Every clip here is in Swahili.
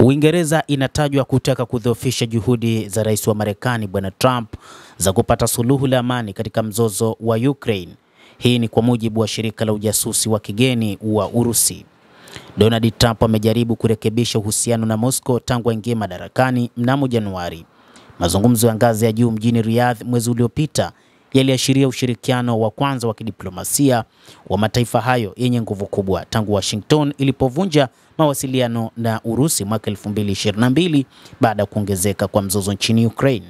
Uingereza inatajwa kutaka kudhoofisha juhudi za rais wa Marekani Bwana Trump za kupata suluhu la amani katika mzozo wa Ukraine. Hii ni kwa mujibu wa shirika la ujasusi wa kigeni wa Urusi. Donald Trump amejaribu kurekebisha uhusiano na Moscow tangu aingie madarakani mnamo Januari. Mazungumzo ya ngazi ya juu mjini Riyadh mwezi uliopita yaliashiria ushirikiano wa kwanza wa kidiplomasia wa mataifa hayo yenye nguvu kubwa tangu Washington ilipovunja mawasiliano na Urusi mwaka 2022 baada ya kuongezeka kwa mzozo nchini Ukraine.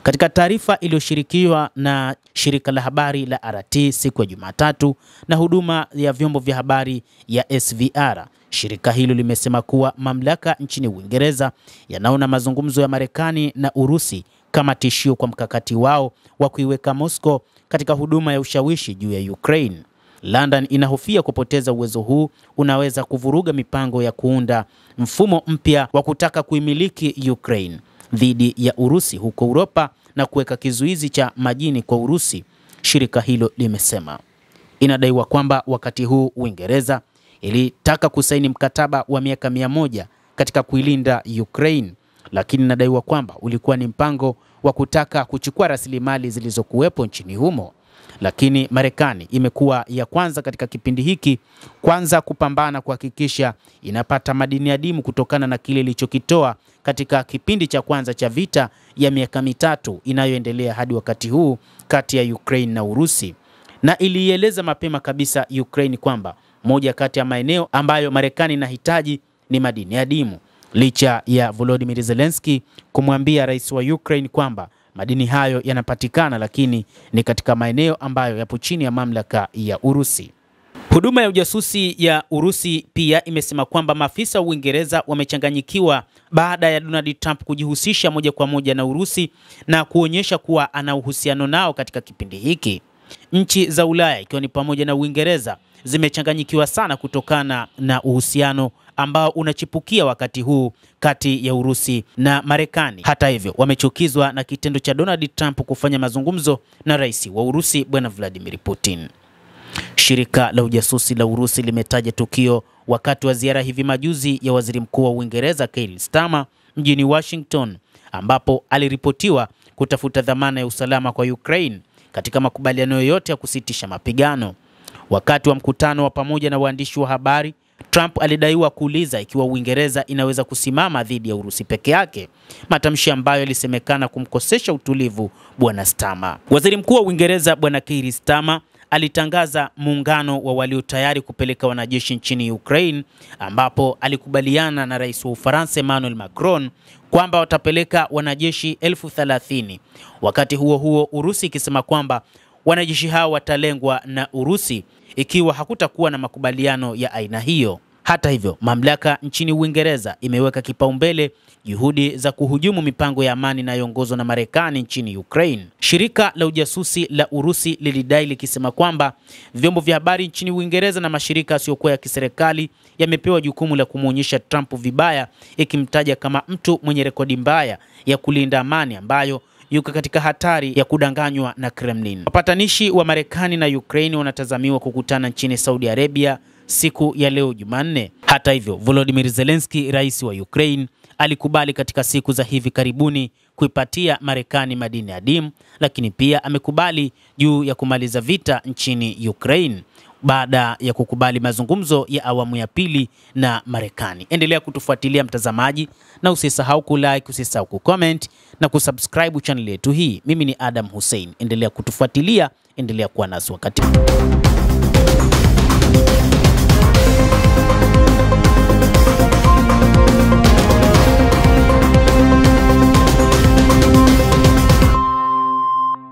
Katika taarifa iliyoshirikiwa na shirika la habari la RT siku ya Jumatatu na huduma ya vyombo vya habari ya SVR, shirika hilo limesema kuwa mamlaka nchini Uingereza yanaona mazungumzo ya Marekani na Urusi kama tishio kwa mkakati wao wa kuiweka Moscow katika huduma ya ushawishi juu ya Ukraine. London inahofia kupoteza uwezo huu unaweza kuvuruga mipango ya kuunda mfumo mpya wa kutaka kuimiliki Ukraine dhidi ya Urusi huko Europa na kuweka kizuizi cha majini kwa Urusi, shirika hilo limesema. Inadaiwa kwamba wakati huu Uingereza ilitaka kusaini mkataba wa miaka 100 katika kuilinda Ukraine, lakini inadaiwa kwamba ulikuwa ni mpango wa kutaka kuchukua rasilimali zilizokuwepo nchini humo. Lakini Marekani imekuwa ya kwanza katika kipindi hiki kwanza kupambana kuhakikisha inapata madini adimu kutokana na kile ilichokitoa katika kipindi cha kwanza cha vita ya miaka 3 inayoendelea hadi wakati huu kati ya Ukraine na Urusi. Na ilieleza mapema kabisa Ukraine kwamba moja kati ya maeneo ambayo Marekani inahitaji ni madini adimu, licha ya Volodymyr Zelensky kumwambia rais wa Ukraine kwamba madini hayo yanapatikana lakini ni katika maeneo ambayo yapo chini ya mamlaka ya Urusi. Huduma ya ujasusi ya Urusi pia imesema kwamba maafisa wa Uingereza wamechanganyikiwa baada ya Donald Trump kujihusisha moja kwa moja na Urusi na kuonyesha kuwa ana uhusiano nao katika kipindi hiki. Nchi za Ulaya ikiwa ni pamoja na Uingereza zimechanganyikiwa sana kutokana na uhusiano ambao unachipukia wakati huu kati ya Urusi na Marekani. Hata hivyo, wamechukizwa na kitendo cha Donald Trump kufanya mazungumzo na rais wa Urusi Bwana Vladimir Putin. Shirika la ujasusi la Urusi limetaja tukio wakati wa ziara hivi majuzi ya Waziri Mkuu wa Uingereza Keir Starmer mjini Washington, ambapo aliripotiwa kutafuta dhamana ya usalama kwa Ukraine katika makubaliano yoyote ya kusitisha mapigano. Wakati wa mkutano wa pamoja na waandishi wa habari, Trump alidaiwa kuuliza ikiwa Uingereza inaweza kusimama dhidi ya Urusi peke yake, matamshi ambayo yalisemekana kumkosesha utulivu Bwana Starmer. Waziri Mkuu wa Uingereza Bwana Keir Starmer alitangaza muungano wa walio tayari kupeleka wanajeshi nchini Ukraine, ambapo alikubaliana na rais wa Ufaransa Emmanuel Macron kwamba watapeleka wanajeshi 30,000. Wakati huo huo, Urusi ikisema kwamba wanajeshi hao watalengwa na Urusi ikiwa hakutakuwa na makubaliano ya aina hiyo. Hata hivyo, mamlaka nchini Uingereza imeweka kipaumbele juhudi za kuhujumu mipango ya amani inayoongozwa na Marekani nchini Ukraine. Shirika la ujasusi la Urusi lilidai likisema kwamba vyombo vya habari nchini Uingereza na mashirika yasiyokuwa ya kiserikali yamepewa jukumu la kumuonyesha Trump vibaya, ikimtaja kama mtu mwenye rekodi mbaya ya kulinda amani ambayo yuko katika hatari ya kudanganywa na Kremlin. Wapatanishi wa Marekani na Ukraine wanatazamiwa kukutana nchini Saudi Arabia siku ya leo Jumanne. Hata hivyo, Volodymyr Zelensky, rais wa Ukraine, alikubali katika siku za hivi karibuni kuipatia Marekani madini adimu, lakini pia amekubali juu ya kumaliza vita nchini Ukraine baada ya kukubali mazungumzo ya awamu ya pili na Marekani. Endelea kutufuatilia mtazamaji, na usisahau kulike, usisahau kucomment na kusubscribe channel yetu hii. Mimi ni Adam Hussein. Endelea kutufuatilia, endelea kuwa nasi wakati